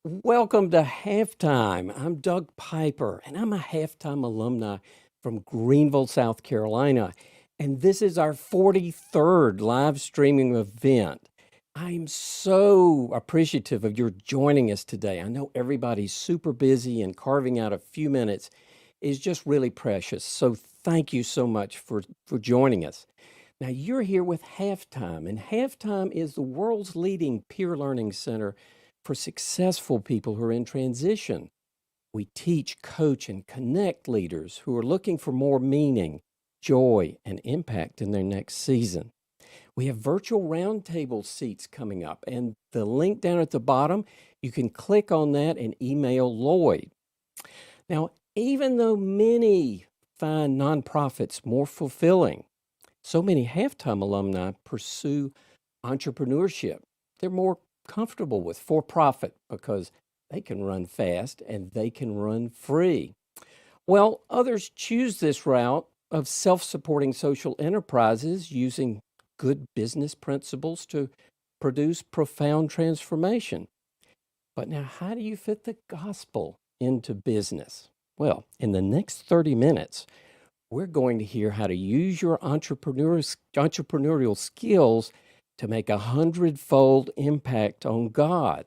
Welcome to Halftime. I'm Doug Piper, and I'm a Halftime alumni from Greenville, South Carolina. And this is our 43rd live streaming event. I'm so appreciative of your joining us today. I know everybody's super busy, and carving out a few minutes is just really precious. So thank you so much for joining us. Now, you're here with Halftime, and Halftime is the world's leading peer learning center for successful people who are in transition. We teach, coach, and connect leaders who are looking for more meaning, joy, and impact in their next season. We have virtual roundtable seats coming up, and the link down at the bottom, you can click on that and email Lloyd. Now, even though many find nonprofits more fulfilling, so many Halftime alumni pursue entrepreneurship. They're more comfortable with for-profit because they can run fast and they can run free. Well, others choose this route of self-supporting social enterprises using good business principles to produce profound transformation. But now, how do you fit the gospel into business? Well, in the next 30 minutes, we're going to hear how to use your entrepreneurial skills to make a 100-fold impact on God.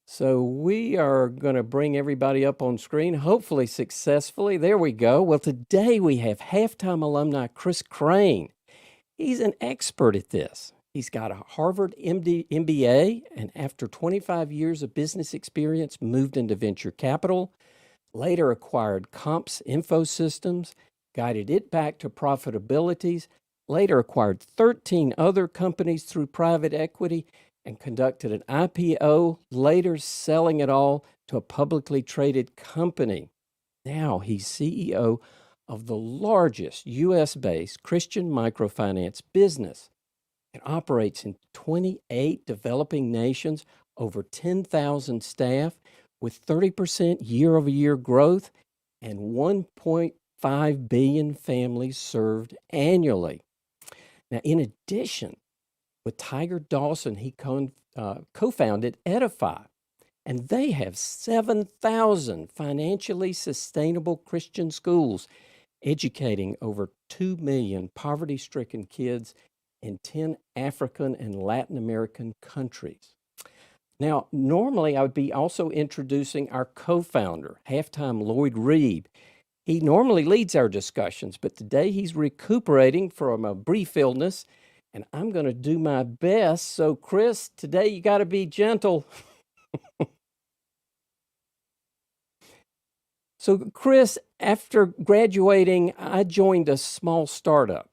So we are going to bring everybody up on screen, hopefully successfully. There we go. Well, today we have Halftime alumni Chris Crane. He's an expert at this. He's got a Harvard MBA, and after 25 years of business experience, moved into venture capital, later acquired Comps Info Systems, guided it back to profitabilities, later acquired 13 other companies through private equity, and conducted an IPO, later selling it all to a publicly traded company. Now he's CEO of the largest U.S.-based Christian microfinance business. It operates in 28 developing nations, over 10,000 staff, with 30% year-over-year growth and 1.5 billion families served annually. Now, in addition, with Tiger Dawson, he co-founded Edify, and they have 7,000 financially sustainable Christian schools, educating over 2 million poverty-stricken kids in 10 African and Latin American countries. Now, normally I would be also introducing our co-founder, Halftime Lloyd Reeb. He normally leads our discussions, but today he's recuperating from a brief illness, and I'm going to do my best. So, Chris, today you got to be gentle. So, Chris, after graduating, I joined a small startup.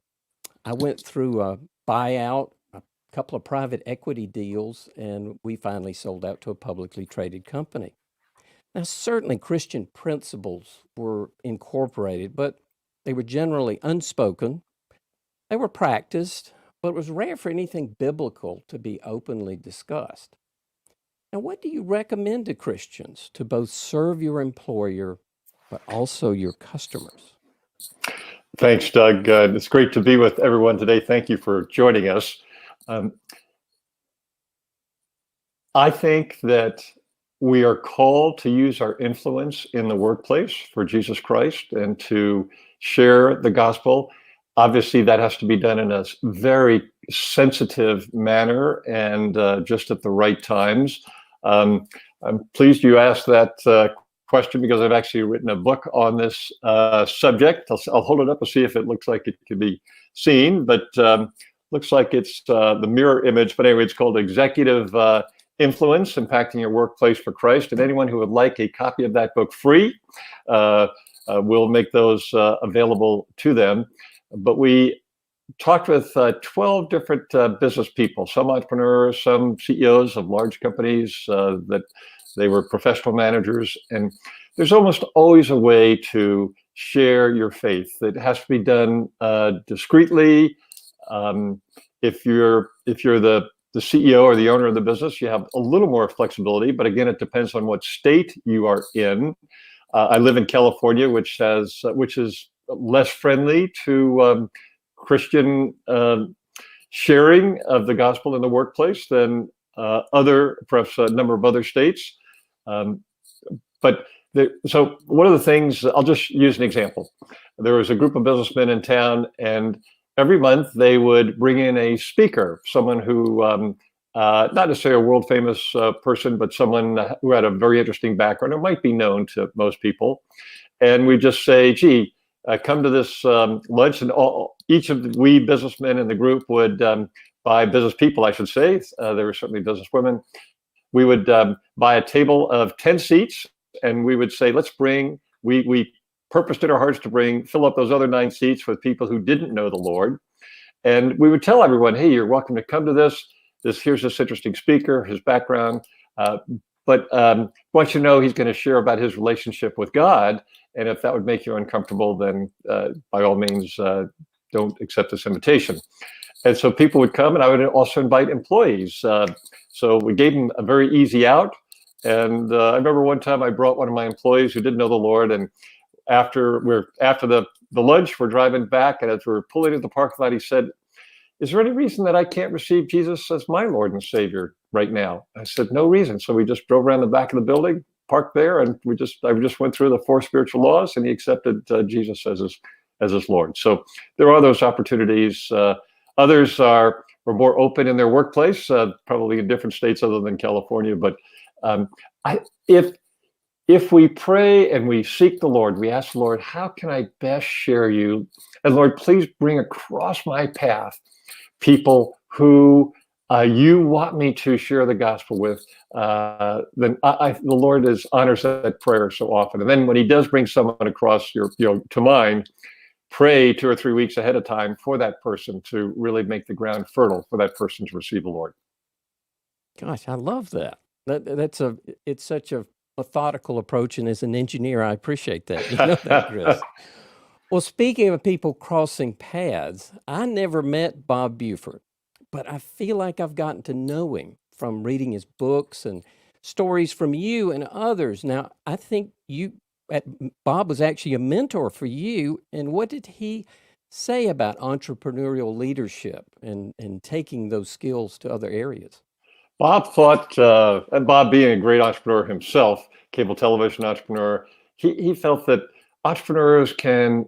I went through a buyout, a couple of private equity deals, and we finally sold out to a publicly traded company. Now, certainly Christian principles were incorporated, but they were generally unspoken. They were practiced, but it was rare for anything biblical to be openly discussed. Now, what do you recommend to Christians to both serve your employer, but also your customers? Thanks, Doug. It's great to be with everyone today. Thank you for joining us. I think that we are called to use our influence in the workplace for Jesus Christ and to share the gospel. Obviously, that has to be done in a very sensitive manner and just at the right times. I'm pleased you asked that question because I've actually written a book on this subject. I'll hold it up and see if it looks like it can be seen, but looks like it's the mirror image. But anyway, it's called Executive Influence, Impacting Your Workplace for Christ. And anyone who would like a copy of that book free, we'll make those available to them. But we talked with 12 different business people, some entrepreneurs, some CEOs of large companies that they were professional managers. And there's almost always a way to share your faith. It has to be done discreetly. If you're the CEO or the owner of the business, you have a little more flexibility, but again, it depends on what state you are in. I live in California, which is less friendly to Christian sharing of the gospel in the workplace than perhaps a number of other states. Um, but so one of the things, I'll just use an example. There was a group of businessmen in town, and every month they would bring in a speaker, someone who, not necessarily a world famous person, but someone who had a very interesting background. It might be known to most people. And we just say, gee, come to this lunch, and each of we businessmen in the group would, by business people, I should say, there were certainly business women, we would buy a table of 10 seats, and we would say, we purposed in our hearts to fill up those other 9 seats with people who didn't know the Lord. And we would tell everyone, hey, you're welcome to come to this. Here's this interesting speaker, his background. But once you know, he's going to share about his relationship with God. And if that would make you uncomfortable, then by all means, don't accept this invitation. And so people would come, and I would also invite employees. So we gave them a very easy out. And I remember one time I brought one of my employees who didn't know the Lord. And after the lunch, we're driving back. And as we're pulling into the parking lot, he said, is there any reason that I can't receive Jesus as my Lord and Savior right now? I said, no reason. So we just drove around the back of the building, parked there, and I just went through the 4 spiritual laws, and he accepted Jesus as his Lord. So there are those opportunities. Others were more open in their workplace, probably in different states other than California. But if we pray and we seek the Lord, we ask the Lord, how can I best share you? And Lord, please bring across my path people who you want me to share the gospel with. Then the Lord honors that prayer so often. And then when he does bring someone across to mine, pray 2 or 3 weeks ahead of time for that person to really make the ground fertile for that person to receive the Lord. Gosh, I love that. It's such a methodical approach, and as an engineer, I appreciate that. You know that, Chris. Well, speaking of people crossing paths, I never met Bob Buford, but I feel like I've gotten to know him from reading his books and stories from you and others. Now, I think Bob was actually a mentor for you. And what did he say about entrepreneurial leadership and taking those skills to other areas? Bob thought, and Bob being a great entrepreneur himself, cable television entrepreneur, he felt that entrepreneurs can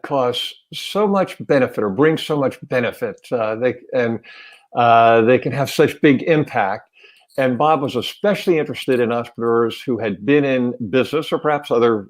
cause so much benefit or bring so much benefit. They can have such big impact. And Bob was especially interested in entrepreneurs who had been in business or perhaps other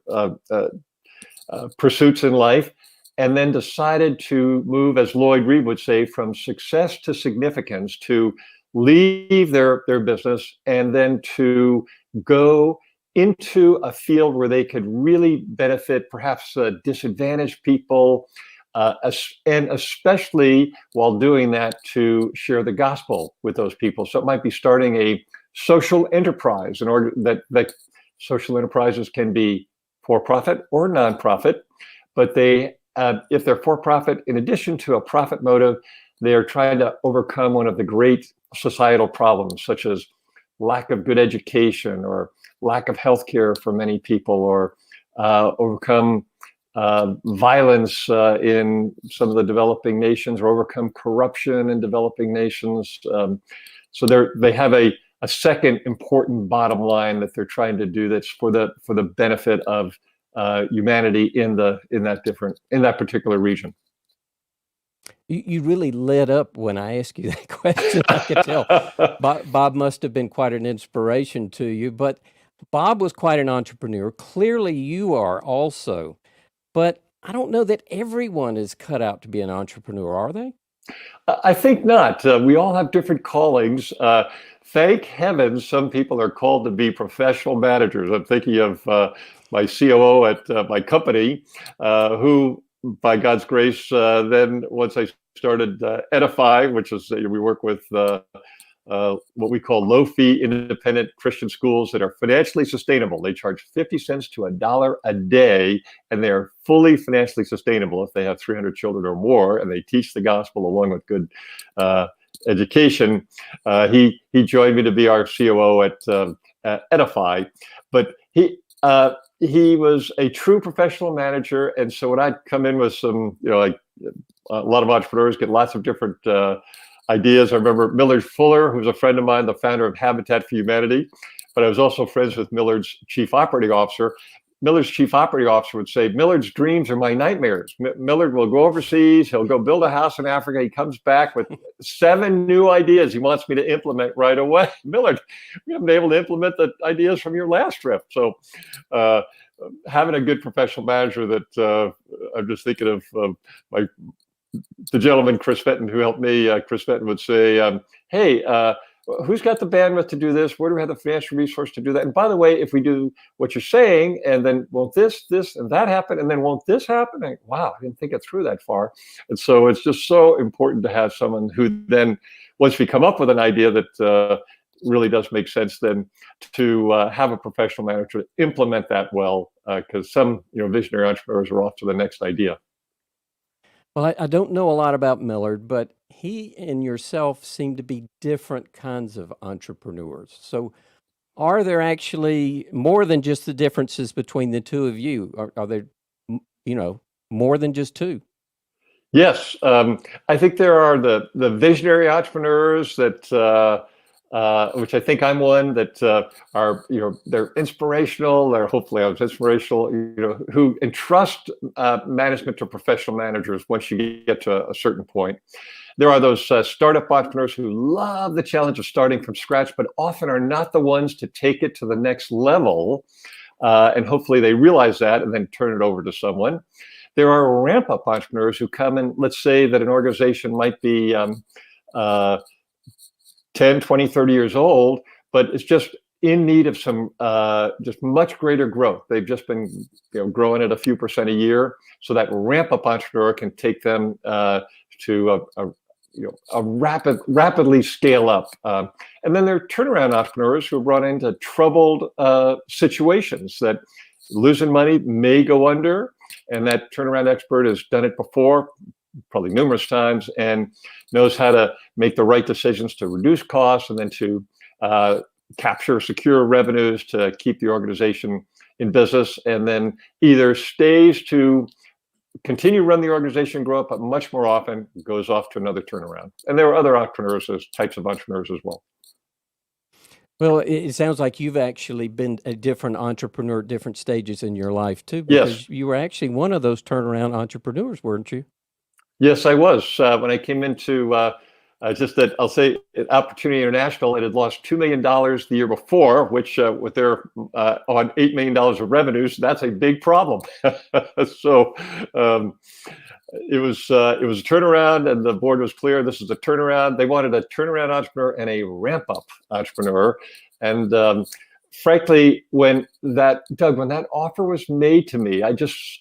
pursuits in life, and then decided to move, as Lloyd Reed would say, from success to significance, to leave their business and then to go into a field where they could really benefit perhaps disadvantaged people, and especially while doing that, to share the gospel with those people. So it might be starting a social enterprise, in order that social enterprises can be for-profit or nonprofit, but if they're for-profit, in addition to a profit motive, they are trying to overcome one of the great societal problems, such as lack of good education or lack of health care for many people, or overcome violence in some of the developing nations, or overcome corruption in developing nations. So they have a second important bottom line that they're trying to do that's for the benefit of humanity in that particular region. You really lit up when I asked you that question. I could tell Bob must have been quite an inspiration to you, but Bob was quite an entrepreneur. Clearly you are also, but I don't know that everyone is cut out to be an entrepreneur, are they? I think not. We all have different callings. Thank heavens some people are called to be professional managers. I'm thinking of my COO at my company, who, by God's grace, then once I started Edify, which is we work with what we call low-fee independent Christian schools that are financially sustainable. They charge 50 cents to $1 a day, and they are fully financially sustainable if they have 300 children or more, and they teach the gospel along with good education. He joined me to be our COO at Edify, but he was a true professional manager. And so when I'd come in with some, like a lot of entrepreneurs get lots of different ideas. I remember Millard Fuller, who's a friend of mine, the founder of Habitat for Humanity, but I was also friends with Millard's chief operating officer. Millard's chief operating officer would say, Millard's dreams are my nightmares. Millard will go overseas. He'll go build a house in Africa. He comes back with 7 new ideas he wants me to implement right away. Millard, we haven't been able to implement the ideas from your last trip. So having a good professional manager that I'm just thinking of the gentleman, Chris Fenton, who helped me. Chris Fenton would say, hey, who's got the bandwidth to do this? Where do we have the financial resource to do that? And by the way, if we do what you're saying, and then won't this, and that happen, and then won't this happen? And, wow, I didn't think it through that far. And so it's just so important to have someone who then, once we come up with an idea that really does make sense, then to have a professional manager to implement that well, because some visionary entrepreneurs are off to the next idea. Well, I don't know a lot about Millard, but he and yourself seem to be different kinds of entrepreneurs. So are there actually more than just the differences between the two of you? Are there, more than just two? Yes. I think there are the visionary entrepreneurs that, which I think I'm one, that are, they're inspirational, or hopefully I was inspirational, who entrust management to professional managers once you get to a certain point. There are those startup entrepreneurs who love the challenge of starting from scratch, but often are not the ones to take it to the next level. And hopefully they realize that and then turn it over to someone. There are ramp-up entrepreneurs who come in, let's say that an organization might be 10, 20, 30 years old, but it's just in need of some just much greater growth. They've just been growing at a few % a year. So that ramp-up entrepreneur can take them to a rapidly scale up. And then there are turnaround entrepreneurs who run into troubled situations that losing money may go under. And that turnaround expert has done it before, probably numerous times, and knows how to make the right decisions to reduce costs and then to capture secure revenues to keep the organization in business, and then either stays to continue to run the organization, grow up, but much more often goes off to another turnaround. And there are other entrepreneurs, those types of entrepreneurs as well. Well, it sounds like you've actually been a different entrepreneur at different stages in your life too, Yes. because you were actually one of those turnaround entrepreneurs, weren't you? Yes, I was. When I came into just that, I'll say, Opportunity International, it had lost $2 million the year before, which with their on $8 million of revenues, that's a big problem. So it was a turnaround, and the board was clear this is a turnaround. They wanted a turnaround entrepreneur and a ramp-up entrepreneur. And frankly, when that offer was made to me, I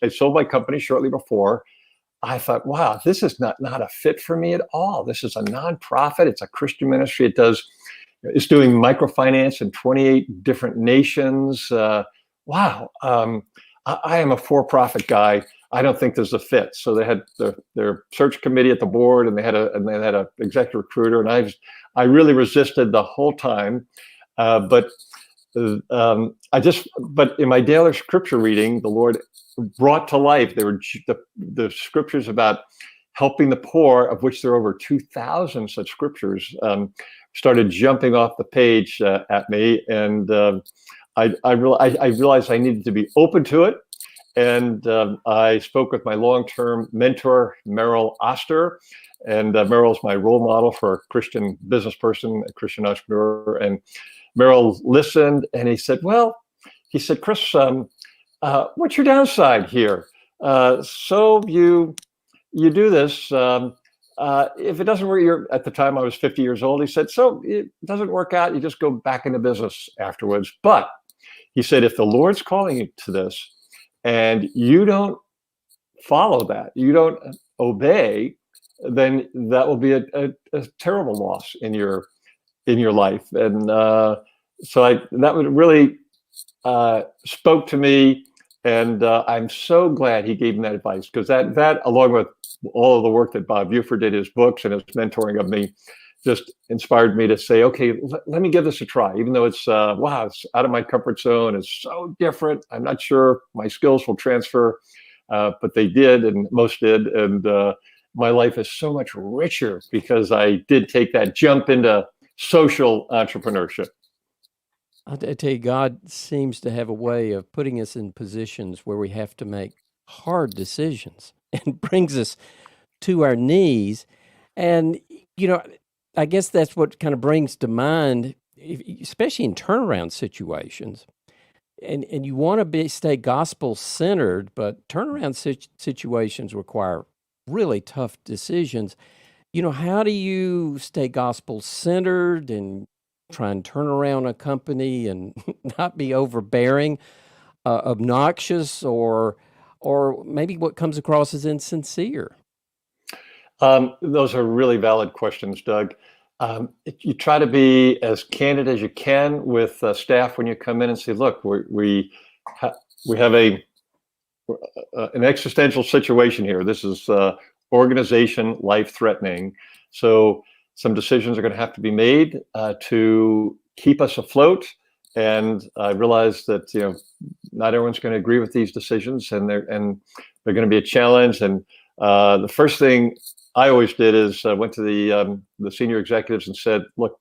sold my company shortly before. I thought, wow, this is not a fit for me at all. This is a nonprofit. It's a Christian ministry. It's doing microfinance in 28 different nations. Wow. I am a for-profit guy. I don't think there's a fit. So they had their search committee at the board, and they had a executive recruiter, and I really resisted the whole time. But in my daily scripture reading, the Lord brought to life. There were the scriptures about helping the poor, of which there are over 2,000 such scriptures, started jumping off the page at me, and I realized I needed to be open to it. And I spoke with my long-term mentor, Merrill Oster, and Merrill's my role model for a Christian business person, a Christian entrepreneur. And Merrill listened, and he said, Chris, what's your downside here? So you do this. If it doesn't work, at the time I was 50 years old, he said, so it doesn't work out, you just go back into business afterwards. But he said, if the Lord's calling you to this and you don't follow that, you don't obey, then that will be a terrible loss in your life. And so that would really spoke to me, and I'm so glad he gave me that advice, because that along with all of the work that Bob Buford did, his books and his mentoring of me, just inspired me to say, okay, let me give this a try, even though it's it's out of my comfort zone. It's so different. I'm not sure my skills will transfer, but they did, and most did. And my life is so much richer because I did take that jump into social entrepreneurship. I tell you, God seems to have a way of putting us in positions where we have to make hard decisions and brings us to our knees. And, you know, I guess that's what kind of brings to mind, especially in turnaround situations. And you want to stay gospel centered, but turnaround situations require really tough decisions. How do you stay gospel centered and try and turn around a company and not be overbearing, obnoxious, or maybe what comes across as insincere? Those are really valid questions, Doug. You try to be as candid as you can with staff when you come in and say, look, we have an existential situation here. This is organization life-threatening. So some decisions are going to have to be made to keep us afloat. And I realize that not everyone's going to agree with these decisions, and they're going to be a challenge. And the first thing I always did is went to the senior executives and said, look,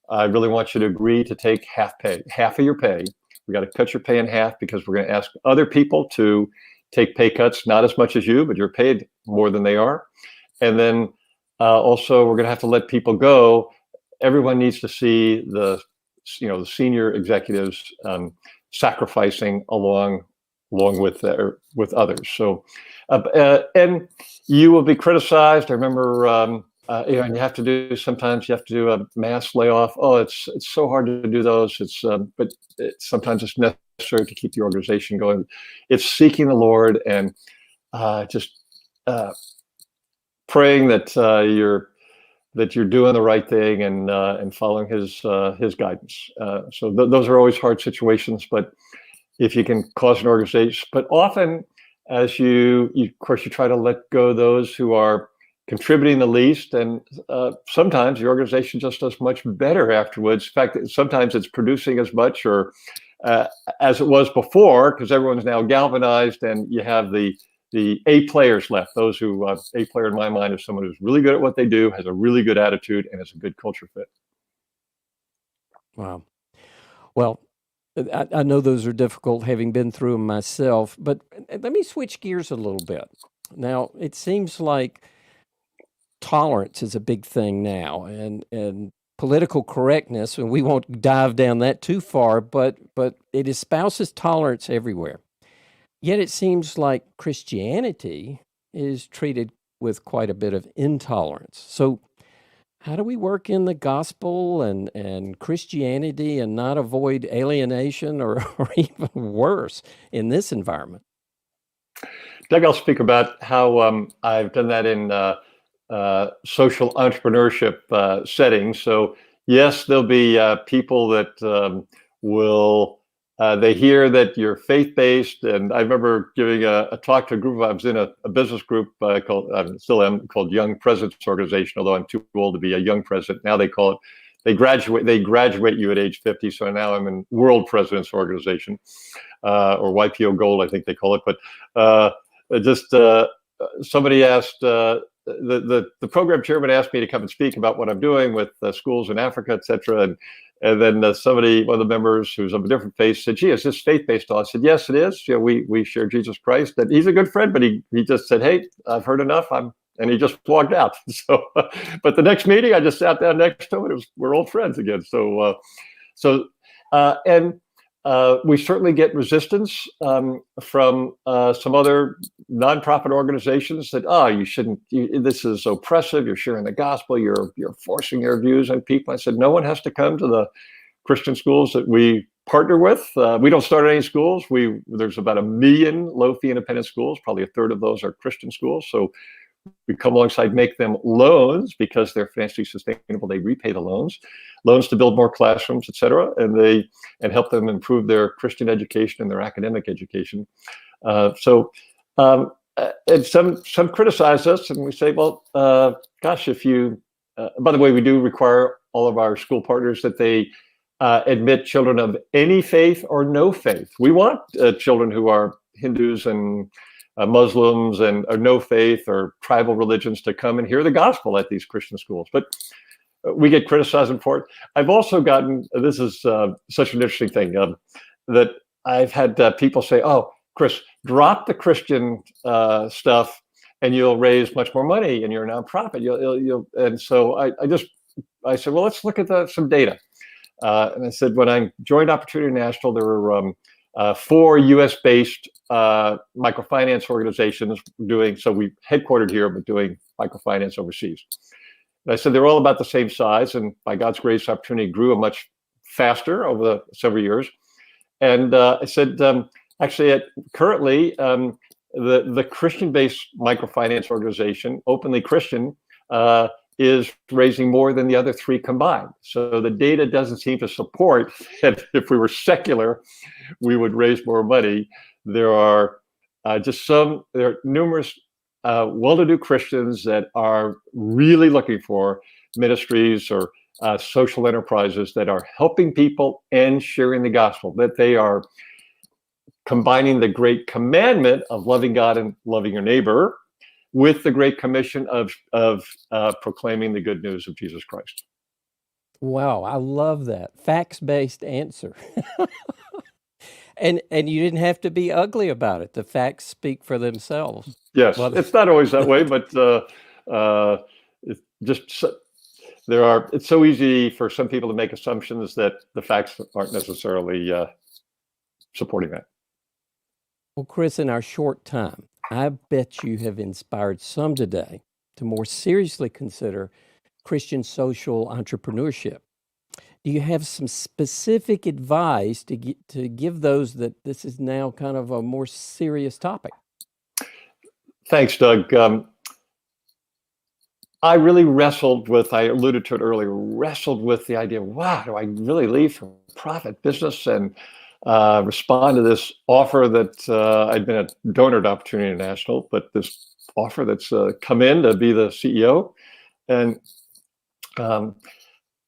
I really want you to agree to take half of your pay. We got to cut your pay in half because we're going to ask other people to take pay cuts, not as much as you, but you're paid more than they are. And then also we're going to have to let people go. Everyone needs to see the senior executives sacrificing along with others. So, and you will be criticized. I remember, and sometimes you have to do a mass layoff. Oh, it's so hard to do those. But sometimes it's necessary to keep the organization going. It's seeking the Lord and just praying that you're doing the right thing and following His guidance. So those are always hard situations, but if you can cause an organization, but often as you of course you try to let go those who are contributing the least, and sometimes the organization just does much better afterwards. In fact, sometimes it's producing as much or as it was before because everyone's now galvanized, and you have the A players left. Those who A player in my mind is someone who's really good at what they do, has a really good attitude, and is a good culture fit. Wow. Well, I know those are difficult, having been through them myself, but let me switch gears a little bit. Now, it seems like tolerance is a big thing now, and political correctness, and we won't dive down that too far, but it espouses tolerance everywhere. Yet it seems like Christianity is treated with quite a bit of intolerance. So how do we work in the gospel and Christianity and not avoid alienation or even worse in this environment? Doug, I'll speak about how I've done that in social entrepreneurship settings. So yes, there'll be people that will they hear that you're faith-based, and I remember giving a talk to a group. I was in a business group called still am called Young Presidents Organization. Although I'm too old to be a young president now, they call it. They graduate you at age 50. So now I'm in World Presidents Organization or YPO Gold, I think they call it. But somebody asked. The program chairman asked me to come and speak about what I'm doing with schools in Africa, et cetera. And then one of the members who's of a different faith said, gee, is this faith-based? I said, yes, it is. We share Jesus Christ. And he's a good friend, but he just said, hey, I've heard enough. And he just walked out. So, but the next meeting, I just sat down next to him, and we're old friends again. We certainly get resistance from some other nonprofit organizations that, you shouldn't, this is oppressive, you're sharing the gospel, you're forcing your views on people. I said, no one has to come to the Christian schools that we partner with. We don't start any schools. There's about 1 million low-fee independent schools. Probably a third of those are Christian schools. So we come alongside, make them loans because they're financially sustainable. They repay the loans to build more classrooms, et cetera, and help them improve their Christian education and their academic education. And some criticize us, and we say, well, gosh, if you, by the way, we do require all of our school partners that they admit children of any faith or no faith. We want children who are Hindus and Muslims and no faith or tribal religions to come and hear the gospel at these Christian schools. But we get criticized for it. I've also gotten, this is such an interesting thing, that I've had people say, "Oh, Chris, drop the Christian stuff and you'll raise much more money in your nonprofit." And so I said, well, let's look at some data. And I said, when I joined Opportunity National, there were 4 US-based microfinance organizations doing, so we headquartered here, but doing microfinance overseas. And I said, they're all about the same size. And by God's grace, Opportunity grew much faster over the several years. And I said, actually, currently, the Christian-based microfinance organization, Openly Christian, is raising more than the other 3 combined. So the data doesn't seem to support that if we were secular, we would raise more money. There are numerous well-to-do Christians that are really looking for ministries or social enterprises that are helping people and sharing the gospel, that they are combining the great commandment of loving God and loving your neighbor with the great commission of proclaiming the good news of Jesus Christ. Wow, I love that. Facts-based answer. And you didn't have to be ugly about it. The facts speak for themselves. Yes, Well, it's not always that way, but it's just it's so easy for some people to make assumptions that the facts aren't necessarily supporting that. well, Chris, in our short time, I bet you have inspired some today to more seriously consider Christian social entrepreneurship. Do you have some specific advice to give those that this is now kind of a more serious topic? Thanks, Doug. I really I alluded to it earlier, wrestled with the idea, wow, do I really leave for profit business and respond to this offer that I'd been a donor to Opportunity International, but this offer that's come in to be the CEO. And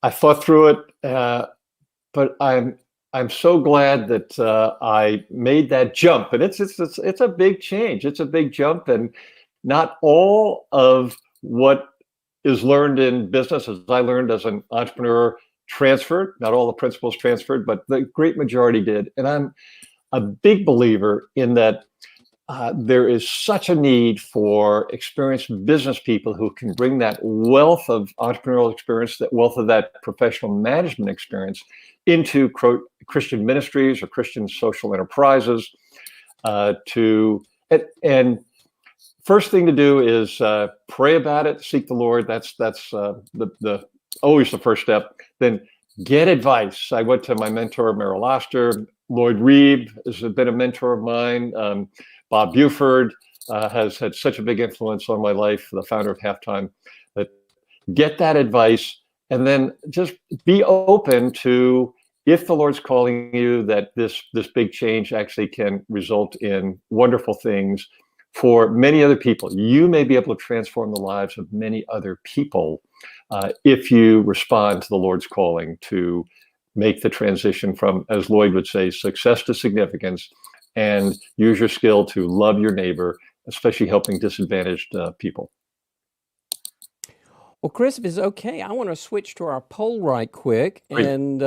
I thought through it, but I'm so glad that I made that jump. And it's a big change. It's a big jump, and not all of what is learned in business, as I learned as an entrepreneur, transferred. Not all the principles transferred, but the great majority did. And I'm a big believer in that. There is such a need for experienced business people who can bring that wealth of entrepreneurial experience, that wealth of that professional management experience into Christian ministries or Christian social enterprises. And first thing to do is pray about it, seek the Lord. That's always the first step. Then get advice. I went to my mentor, Merrill Oster. Lloyd Reeb has been a mentor of mine. Bob Buford has had such a big influence on my life, the founder of Halftime. That get that advice, and then just be open to, if the Lord's calling you, that this big change actually can result in wonderful things for many other people. You may be able to transform the lives of many other people if you respond to the Lord's calling to make the transition from, as Lloyd would say, success to significance, and use your skill to love your neighbor, especially helping disadvantaged people. Well, Chris, if it's okay, I want to switch to our poll right quick. Great. And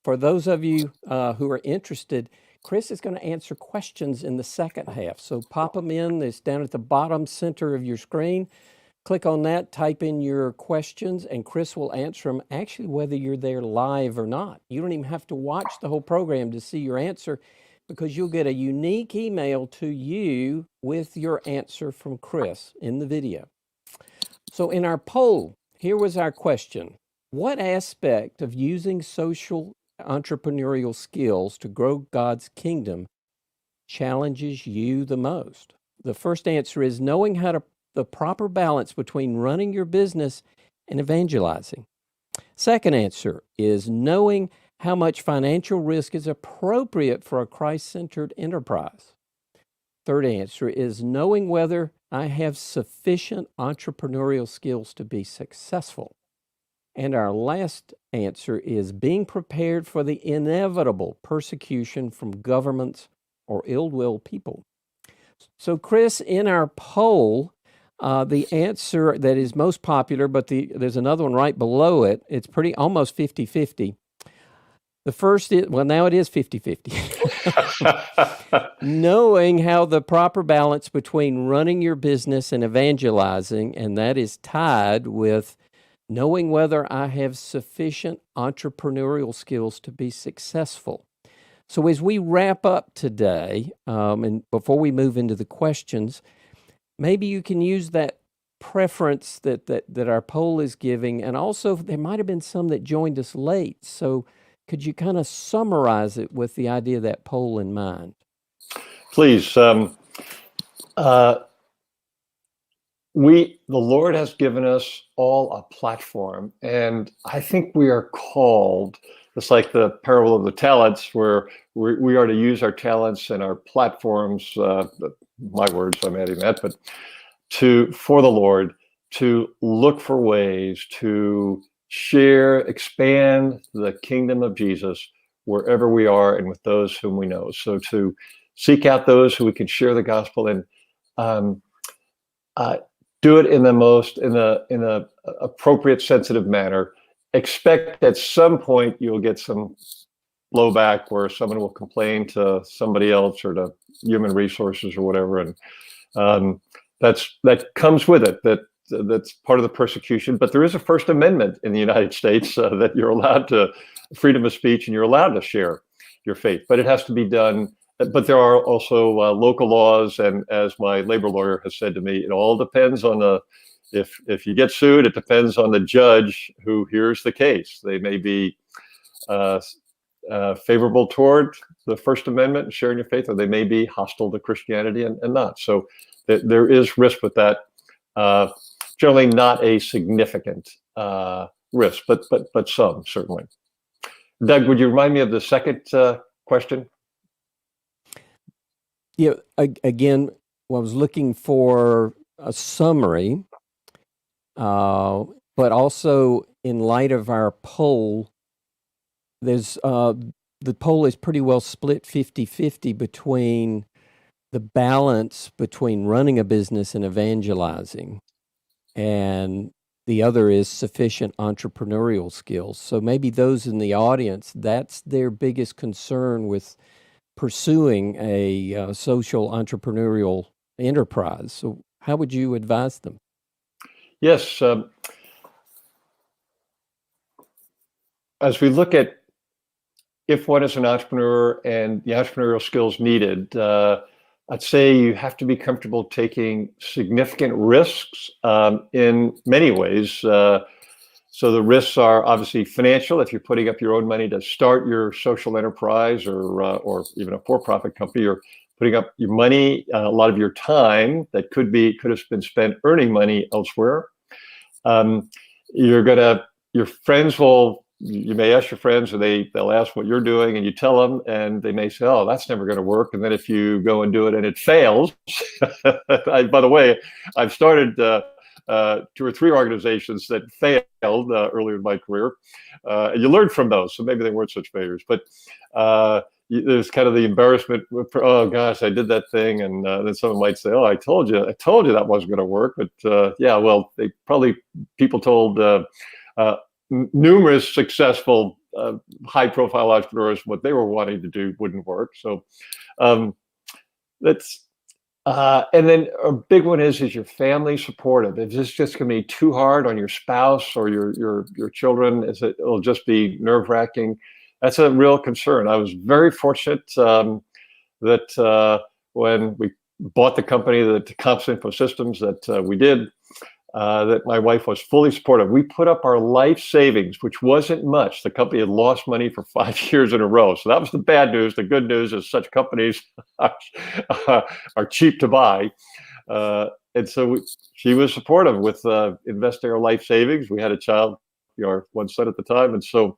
for those of you who are interested, Chris is going to answer questions in the second half. So pop them in. It's down at the bottom center of your screen. Click on that, type in your questions, and Chris will answer them, actually, whether you're there live or not. You don't even have to watch the whole program to see your answer, because you'll get a unique email to you with your answer from Chris in the video. So in our poll, here was our question. What aspect of using social entrepreneurial skills to grow God's kingdom challenges you the most? The first answer is knowing the proper balance between running your business and evangelizing. Second answer is knowing how much financial risk is appropriate for a Christ-centered enterprise. Third answer is knowing whether I have sufficient entrepreneurial skills to be successful. And our last answer is being prepared for the inevitable persecution from governments or ill-will people. So, Chris, in our poll, the answer that is most popular, but there's another one right below it. It's pretty almost 50-50. The first is, well, now it is 50-50. Knowing how the proper balance between running your business and evangelizing, and that is tied with knowing whether I have sufficient entrepreneurial skills to be successful. So as we wrap up today, and before we move into the questions, maybe you can use that preference that our poll is giving, and also there might have been some that joined us late. So could you kind of summarize it with the idea of that poll in mind? Please. The Lord has given us all a platform, and I think we are called, just like the parable of the talents, where we are to use our talents and our platforms, my words, I'm adding that, but for the Lord, to look for ways to share, expand the kingdom of Jesus wherever we are and with those whom we know. So to seek out those who we can share the gospel and do it in the appropriate, sensitive manner. Expect at some point you'll get some blowback where someone will complain to somebody else or to human resources or whatever, and that comes with it. That's part of the persecution. But there is a First Amendment in the United States that you're allowed to freedom of speech and you're allowed to share your faith, but it has to be done. But there are also local laws, and as my labor lawyer has said to me, it all depends on if you get sued, it depends on the judge who hears the case. They may be favorable toward the First Amendment and sharing your faith, or they may be hostile to Christianity and not. So there is risk with that. Generally, not a significant risk, but some certainly. Doug, would you remind me of the second question? Yeah, again, I was looking for a summary, but also in light of our poll, there's the poll is pretty well split 50-50 between the balance between running a business and evangelizing, and the other is sufficient entrepreneurial skills. So maybe those in the audience, that's their biggest concern with pursuing a social entrepreneurial enterprise. So how would you advise them? Yes. As we look at if one is an entrepreneur and the entrepreneurial skills needed, I'd say you have to be comfortable taking significant risks in many ways. So the risks are obviously financial. If you're putting up your own money to start your social enterprise or even a for-profit company, you're putting up your money, a lot of your time that could have been spent earning money elsewhere. Your friends you may ask your friends, and they'll ask what you're doing, and you tell them, and they may say, "Oh, that's never going to work." And then if you go and do it and it fails, by the way, I've started 2 or 3 organizations that failed earlier in my career, and you learn from those. So maybe they weren't such failures, but there's kind of the embarrassment. Oh gosh, I did that thing, and then someone might say, "Oh, I told you that wasn't going to work." But yeah, well, people told numerous successful, high-profile entrepreneurs what they were wanting to do wouldn't work. So that's. And then a big one is your family supportive? If this just going to be too hard on your spouse or your children, it'll just be nerve-wracking. That's a real concern. I was very fortunate that when we bought the company, the Comps Info Systems that we did, that my wife was fully supportive. We put up our life savings, which wasn't much. The company had lost money for 5 years in a row. So that was the bad news. The good news is such companies are cheap to buy. And so she was supportive with investing our life savings. We had a child, our one son at the time. And so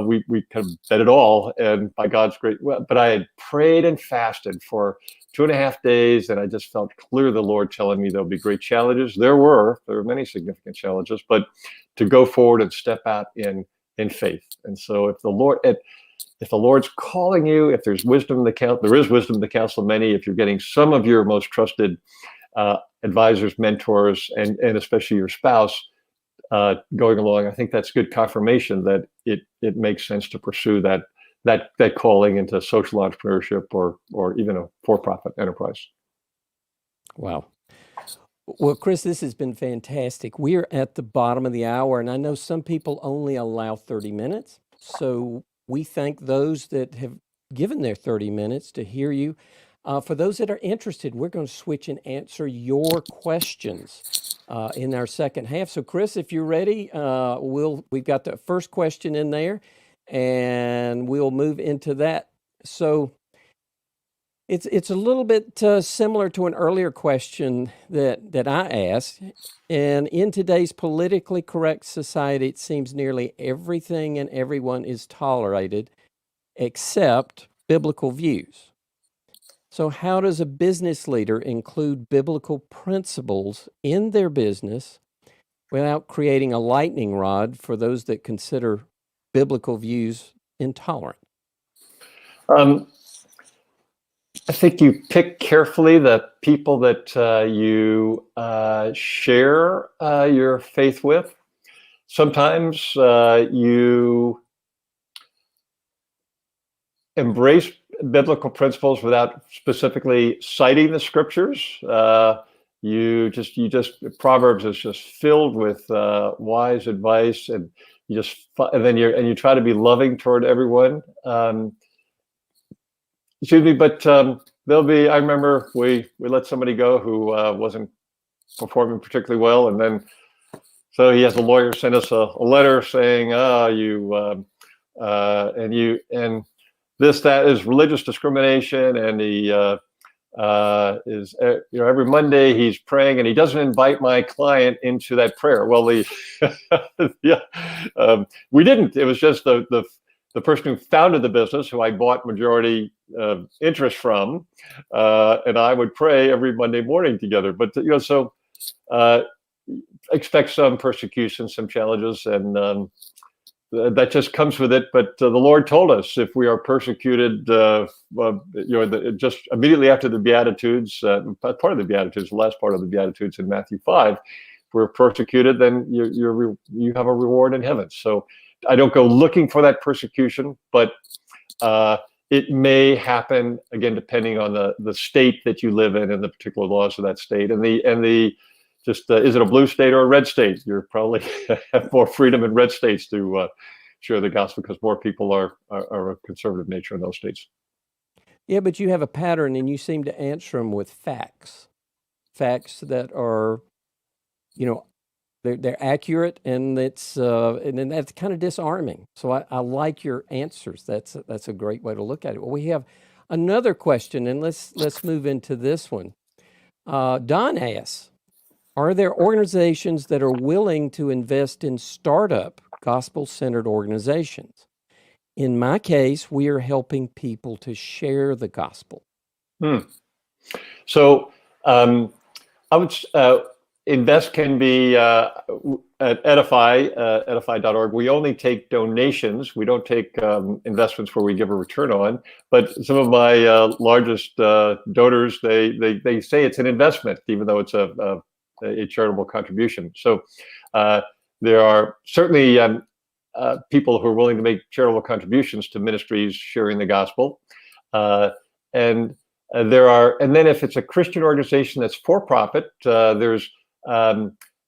we kind of bet it all, and by God's grace. But I had prayed and fasted for 2.5 days, and I just felt clear the Lord telling me there'll be great challenges. There were many significant challenges, but to go forward and step out in faith. And so if the Lord, if the Lord's calling you, if there's wisdom in the counsel, there is wisdom in the counsel of many. If you're getting some of your most trusted advisors, mentors, and especially your spouse going along, I think that's good confirmation that it makes sense to pursue that calling into social entrepreneurship or even a for-profit enterprise. Wow. Well, Chris, this has been fantastic. We're at the bottom of the hour, and I know some people only allow 30 minutes. So we thank those that have given their 30 minutes to hear you. For those that are interested, we're going to switch and answer your questions in our second half. So, Chris, if you're ready, we've got the first question in there, and we'll move into that. So, it's a little bit similar to an earlier question that I asked. And in today's politically correct society, it seems nearly everything and everyone is tolerated except biblical views. So how does a business leader include biblical principles in their business without creating a lightning rod for those that consider biblical views intolerant? I think you pick carefully the people that you share your faith with. Sometimes you embrace biblical principles without specifically citing the scriptures. You just Proverbs is just filled with wise advice, and you try to be loving toward everyone. Excuse me, but there'll be. I remember we let somebody go who wasn't performing particularly well, and then so he has a lawyer send us a letter saying, and this that is religious discrimination, and he is every Monday he's praying, and he doesn't invite my client into that prayer. Well, we didn't. It was just the person who founded the business, who I bought majority interest from, and I would pray every Monday morning together. But so expect some persecution, some challenges, and that just comes with it. But the Lord told us if we are persecuted, just immediately after the Beatitudes, part of the Beatitudes, the last part of the Beatitudes in Matthew 5, if we're persecuted, then you have a reward in heaven. So I don't go looking for that persecution, but it may happen again, depending on the state that you live in and the particular laws of that state, and is it a blue state or a red state? You're probably have more freedom in red states to share the gospel because more people are of conservative nature in those states. Yeah, but you have a pattern, and you seem to answer them with facts that are, they're accurate, and then that's kind of disarming. So I like your answers. That's a great way to look at it. Well, we have another question, and let's move into this one. Don asks, are there organizations that are willing to invest in startup gospel-centered organizations? In my case, we are helping people to share the gospel. So I would invest can be at edify.org. We only take donations. We don't take investments where we give a return on. But some of my largest donors, they say it's an investment, even though it's a charitable contribution. So there are certainly people who are willing to make charitable contributions to ministries sharing the gospel, and then if it's a Christian organization that's for profit, there's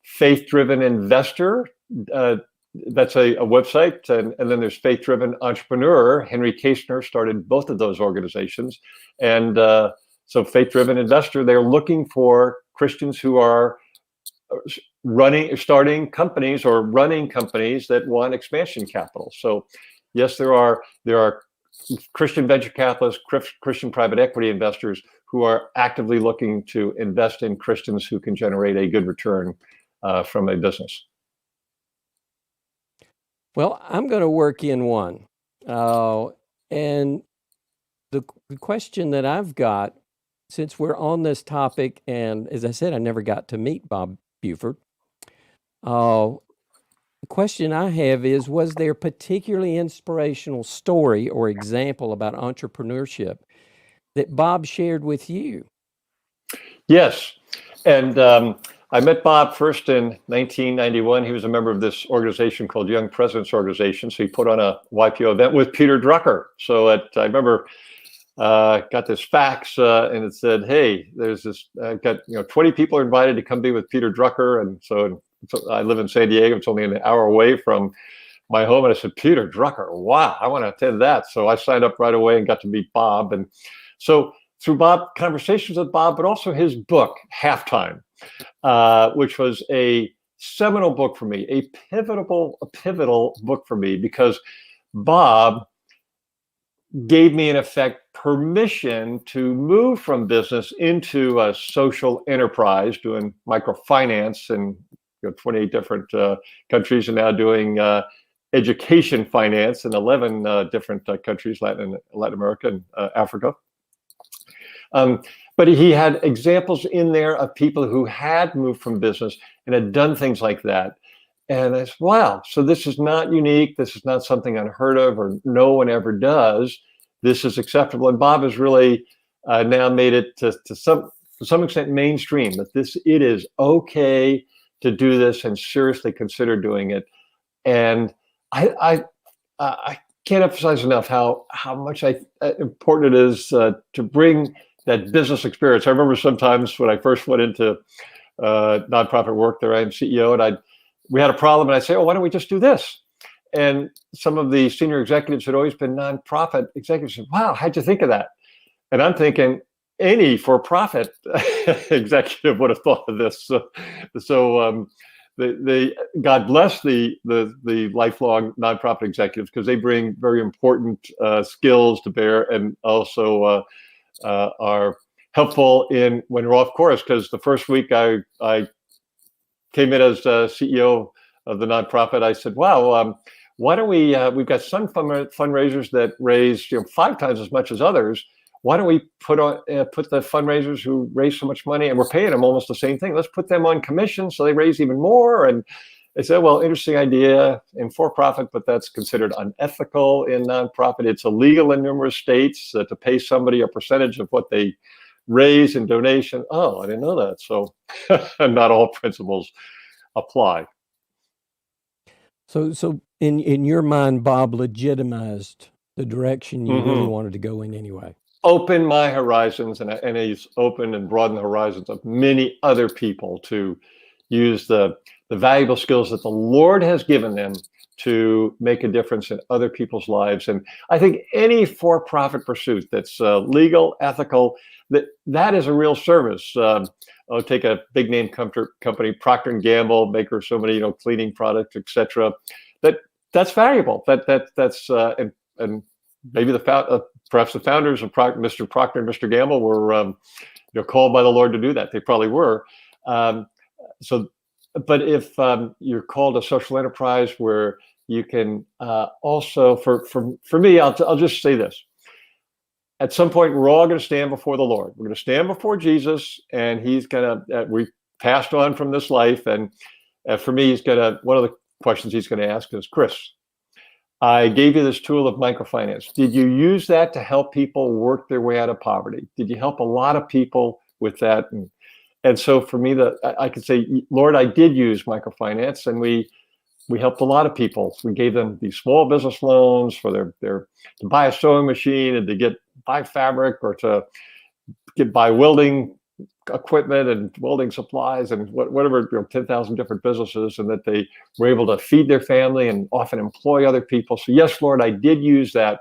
Faith-Driven Investor. That's a website, and then there's Faith-Driven Entrepreneur. Henry Kaestner started both of those organizations, and so Faith-Driven Investor, they're looking for Christians who are starting companies or running companies that want expansion capital. So yes, there are Christian venture capitalists, Christian private equity investors who are actively looking to invest in Christians who can generate a good return from a business. Well, I'm going to work in one. And the question that I've got, since we're on this topic, and as I said, I never got to meet Bob Buford. The question I have is, was there a particularly inspirational story or example about entrepreneurship that Bob shared with you? Yes. And I met Bob first in 1991. He was a member of this organization called Young Presidents Organization. So he put on a YPO event with Peter Drucker. So I remember got this fax and it said, "Hey, there's this got 20 people are invited to come be with Peter Drucker." And so I live in San Diego. It's only an hour away from my home. And I said, "Peter Drucker, wow, I want to attend that." So I signed up right away and got to meet Bob. And so through conversations with Bob, but also his book, Halftime, which was a seminal book for me, a pivotal book for me, because Bob gave me, in effect, permission to move from business into a social enterprise, doing microfinance in 28 different countries, and now doing education finance in 11 different countries, Latin America and Africa. But he had examples in there of people who had moved from business and had done things like that. And I said, wow, so this is not unique. This is not something unheard of or no one ever does. This is acceptable. And Bob has really now made it to some extent mainstream, that it is okay to do this and seriously consider doing it. And I can't emphasize enough how much important it is to bring that business experience. I remember sometimes when I first went into nonprofit work there, I am CEO, and we had a problem, and I'd say, "Oh, why don't we just do this?" And some of the senior executives had always been nonprofit executives said, "Wow, how'd you think of that?" And I'm thinking, any for-profit executive would have thought of this. So God bless the lifelong nonprofit executives, because they bring very important skills to bear, and also are helpful when we're off course. Because the first week I came in as CEO of the nonprofit, I said, "Wow, why don't we've got some fundraisers that raise 5 times as much as others. Why don't we put the fundraisers who raise so much money, and we're paying them almost the same thing, let's put them on commission so they raise even more?" And they said, "Well, interesting idea in for-profit, but that's considered unethical in nonprofit. It's illegal in numerous states to pay somebody a percentage of what they raise in donation." Oh, I didn't know that. So not all principles apply. So in your mind, Bob legitimized the direction you really wanted to go in anyway. Open my horizons, and he's opened and broadened the horizons of many other people to use the valuable skills that the Lord has given them to make a difference in other people's lives. And I think any for-profit pursuit that's legal, ethical, that is a real service. I'll take a big name company, Procter & Gamble, maker of so many cleaning products, etc. That's valuable. That's and maybe perhaps the founders of Mr. Procter and Mr. Gamble were called by the Lord to do that. They probably were. But if you're called a social enterprise where you can also, for me, I'll just say this. At some point, we're all going to stand before the Lord. We're going to stand before Jesus, and he's going to, we passed on from this life. And for me, one of the questions he's going to ask is, "Chris, I gave you this tool of microfinance. Did you use that to help people work their way out of poverty? Did you help a lot of people with that?" And so for me, I could say, "Lord, I did use microfinance, and we helped a lot of people. We gave them these small business loans for their to buy a sewing machine, and to buy fabric, or to buy welding equipment and welding supplies, and whatever, 10,000 different businesses, and that they were able to feed their family and often employ other people. So yes, Lord, I did use that."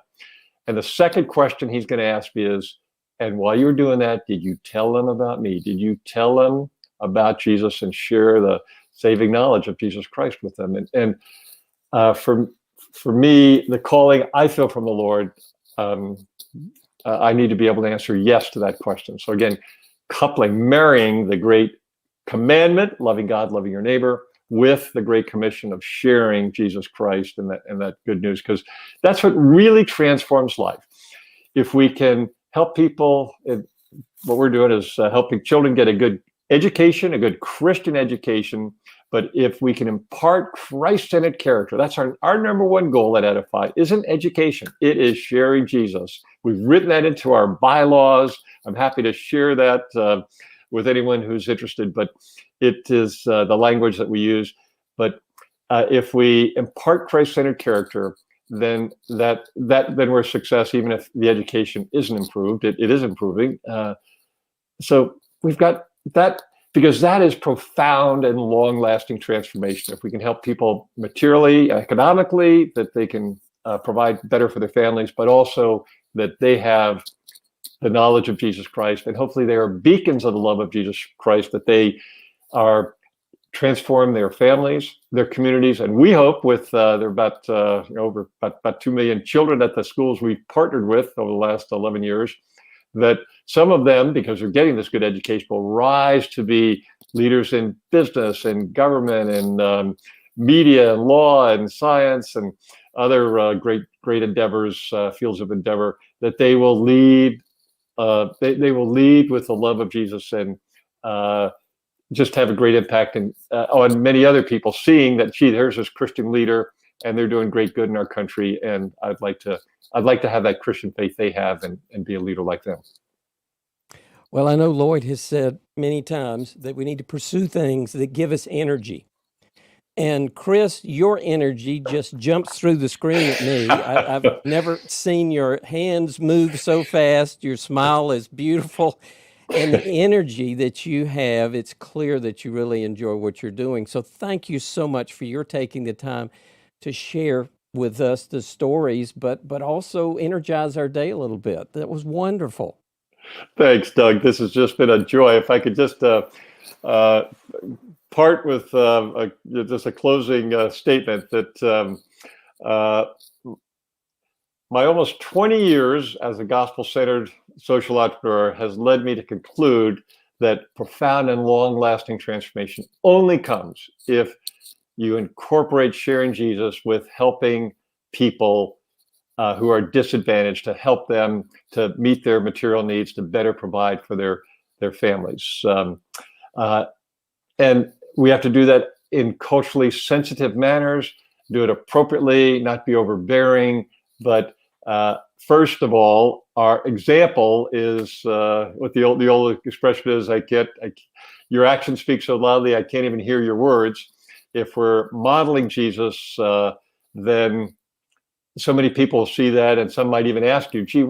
And the second question he's going to ask me is, "And while you were doing that, did you tell them about me? Did you tell them about Jesus and share the saving knowledge of Jesus Christ with them?" And for me, the calling I feel from the Lord, I need to be able to answer yes to that question. So again, marrying the great commandment, loving God, loving your neighbor, with the great commission of sharing Jesus Christ and that good news, because that's what really transforms life. If we can help people, what we're doing is helping children get a good education, a good Christian education, But if we can impart Christ-centered character, that's our number one goal at Edify, isn't education. It is sharing Jesus. We've written that into our bylaws. I'm happy to share that with anyone who's interested, but it is the language that we use. But if we impart Christ-centered character, then we're a success, even if the education isn't improved. It is improving. So we've got that, because that is profound and long-lasting transformation. If we can help people materially, economically, that they can provide better for their families, but also that they have the knowledge of Jesus Christ, and hopefully they are beacons of the love of Jesus Christ, that they are transform their families, their communities, and we hope with there are about over about 2 million children at the schools we've partnered with over the last 11 years, that some of them, because they're getting this good education, will rise to be leaders in business and government and media and law and science and other great endeavors, fields of endeavor, that they will lead. They will lead with the love of Jesus and just have a great impact on many other people, seeing that, gee, there's this Christian leader and they're doing great good in our country, and I'd like to have that Christian faith they have and be a leader like them. Well, I know Lloyd has said many times that we need to pursue things that give us energy. And Chris, your energy just jumps through the screen at me. I've never seen your hands move so fast. Your smile is beautiful. And the energy that you have, it's clear that you really enjoy what you're doing. So thank you so much for your taking the time to share with us the stories, but also energize our day a little bit. That was wonderful. Thanks, Doug. This has just been a joy. If I could just part with just a closing statement that my almost 20 years as a gospel-centered social entrepreneur has led me to conclude that profound and long-lasting transformation only comes if you incorporate sharing Jesus with helping people who are disadvantaged, to help them to meet their material needs, to better provide for their families. And we have to do that in culturally sensitive manners, do it appropriately, not be overbearing. But first of all, our example is what the old expression is, your actions speak so loudly, I can't even hear your words. If we're modeling Jesus, then so many people see that, and some might even ask you, gee,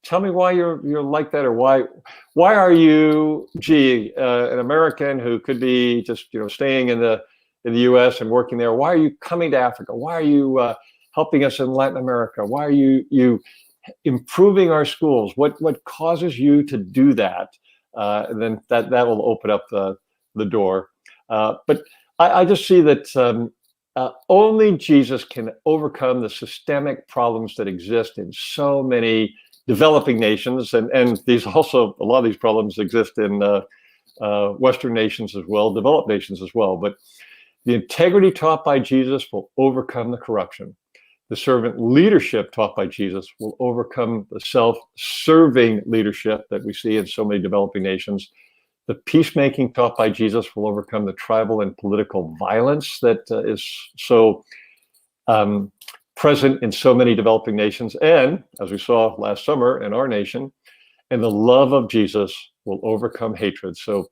tell me why you're like that, or why are you, an American who could be just staying in the U.S. and working there? Why are you coming to Africa? Why are you helping us in Latin America? Why are you improving our schools? What causes you to do that? And then that will open up the door. But I just see that only Jesus can overcome the systemic problems that exist in so many developing nations, and these also, a lot of these problems exist in Western nations as well, developed nations as well. But the integrity taught by Jesus will overcome the corruption. The servant leadership taught by Jesus will overcome the self-serving leadership that we see in so many developing nations. The peacemaking taught by Jesus will overcome the tribal and political violence that is so present in so many developing nations. And as we saw last summer in our nation, and the love of Jesus will overcome hatred. So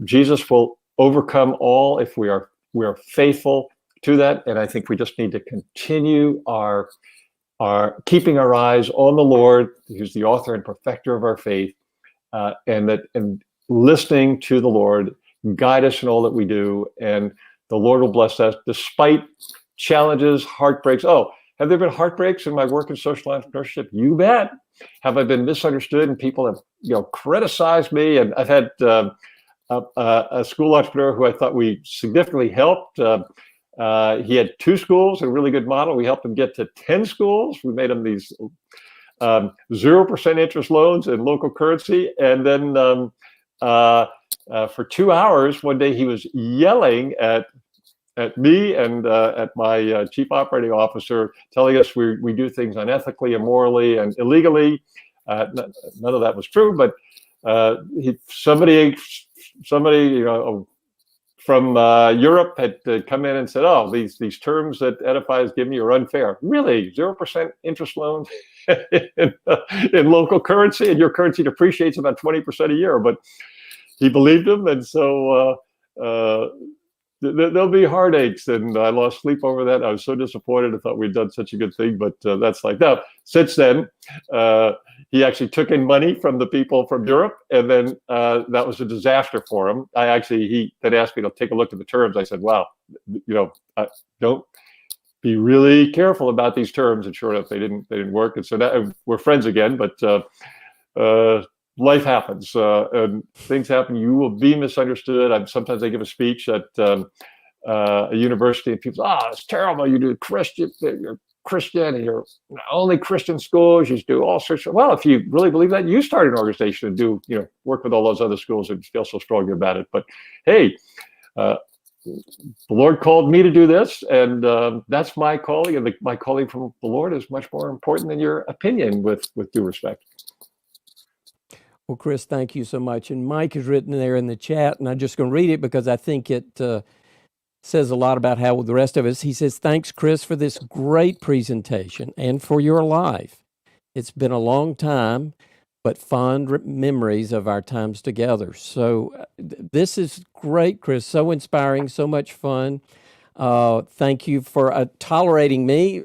Jesus will overcome all if we are faithful to that. And I think we just need to continue our keeping our eyes on the Lord, who's the author and perfecter of our faith, and listening to the Lord guide us in all that we do, and the Lord will bless us despite challenges, heartbreaks. Oh, have there been heartbreaks in my work in social entrepreneurship? You bet. Have I been misunderstood and people have criticized me? And I've had a school entrepreneur who I thought we significantly helped. He had 2 schools, a really good model. We helped him get to 10 schools. We made him these 0% interest loans in local currency. And then for 2 hours, one day he was yelling at me and at my chief operating officer, telling us we do things unethically, immorally, and illegally. None of that was true, but somebody, a from Europe had come in and said, "Oh, these terms that Edify is giving you are unfair." Really, 0% interest loans in local currency, and your currency depreciates about 20% a year. But he believed him, and so there'll be heartaches, and I lost sleep over that. I was so disappointed. I thought we'd done such a good thing, but that's like that. Since then, he actually took in money from the people from Europe, and then that was a disaster for him. He then asked me to take a look at the terms. I said, "Wow, don't be really careful about these terms." And sure enough, they didn't work. And so now we're friends again, but life happens, and things happen. You will be misunderstood. Sometimes I give a speech at a university, and people say, "It's terrible. You're Christian, and you're only Christian schools. You do all sorts of." Well, if you really believe that, you start an organization and do work with all those other schools and feel so strongly about it. But hey, the Lord called me to do this, and that's my calling. And my calling from the Lord is much more important than your opinion, with due respect. Well, Chris, thank you so much. And Mike has written there in the chat, and I'm just going to read it because I think it says a lot about how the rest of us. He says, "Thanks, Chris, for this great presentation and for your life. It's been a long time, but fond memories of our times together." So this is great, Chris. So inspiring, so much fun. Thank you for tolerating me.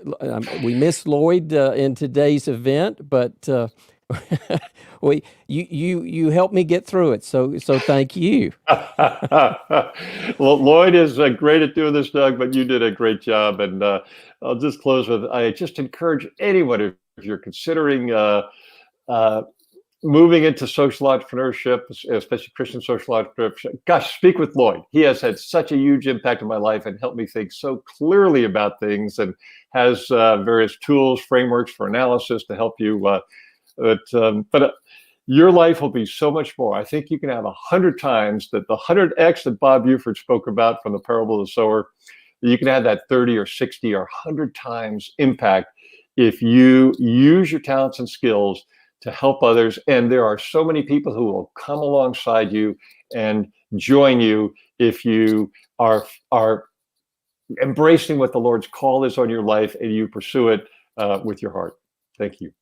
We missed Lloyd in today's event, but you helped me get through it. So thank you. Well, Lloyd is great at doing this, Doug, but you did a great job. And I'll just close with, I just encourage anyone, if you're considering moving into social entrepreneurship, especially Christian social entrepreneurship, gosh, speak with Lloyd. He has had such a huge impact on my life and helped me think so clearly about things, and has various tools, frameworks for analysis to help you. But your life will be so much more. I think you can have 100 times that the 100x that Bob Buford spoke about from the parable of the sower. You can have that 30 or 60 or 100 times impact if you use your talents and skills to help others. And there are so many people who will come alongside you and join you if you are embracing what the Lord's call is on your life, and you pursue it with your heart. Thank you.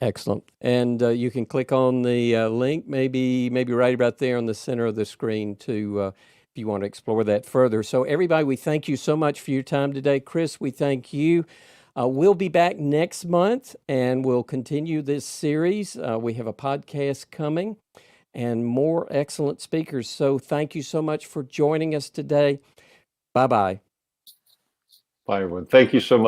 Excellent. And you can click on the link, maybe right about there on the center of the screen, to if you want to explore that further. So everybody, we thank you so much for your time today. Chris, we thank you. We'll be back next month, and we'll continue this series. We have a podcast coming and more excellent speakers. So thank you so much for joining us today. Bye-bye. Bye, everyone. Thank you so much.